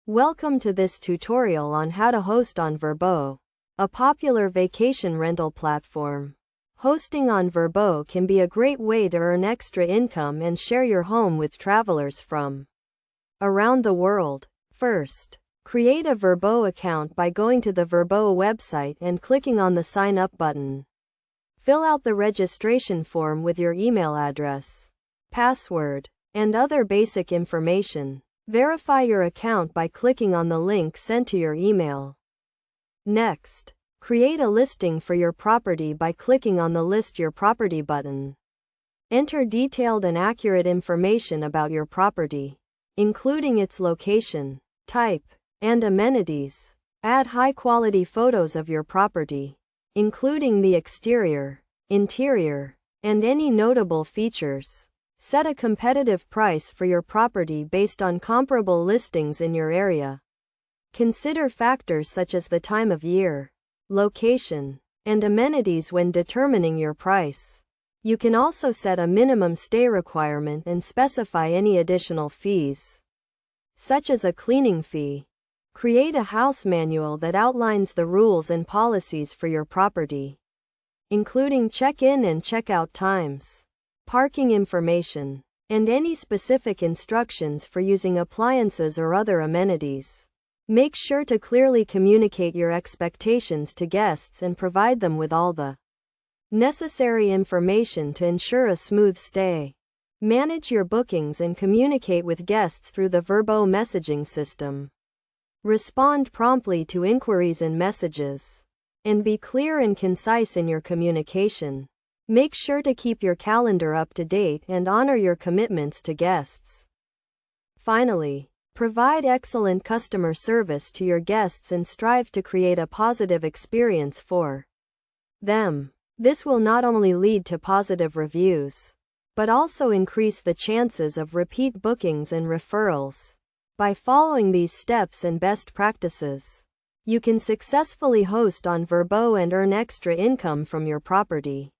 Welcome to this tutorial on how to host on Vrbo, a popular vacation rental platform. Hosting on Vrbo can be a great way to earn extra income and share your home with travelers from around the world. First, create a Vrbo account by going to the Vrbo website and clicking on the Sign Up button. Fill out the registration form with your email address, password, and other basic information. Verify your account by clicking on the link sent to your email. Next, create a listing for your property by clicking on the List Your Property button. Enter detailed and accurate information about your property, including its location, type, and amenities. Add high-quality photos of your property, including the exterior, interior, and any notable features. Set a competitive price for your property based on comparable listings in your area. Consider factors such as the time of year, location, and amenities when determining your price. You can also set a minimum stay requirement and specify any additional fees, such as a cleaning fee. Create a house manual that outlines the rules and policies for your property, including check-in and check-out times, parking information, and any specific instructions for using appliances or other amenities. Make sure to clearly communicate your expectations to guests and provide them with all the necessary information to ensure a smooth stay. Manage your bookings and communicate with guests through the Vrbo messaging system. Respond promptly to inquiries and messages, and be clear and concise in your communication. Make sure to keep your calendar up to date and honor your commitments to guests. Finally, provide excellent customer service to your guests and strive to create a positive experience for them. This will not only lead to positive reviews, but also increase the chances of repeat bookings and referrals. By following these steps and best practices, you can successfully host on Vrbo and earn extra income from your property.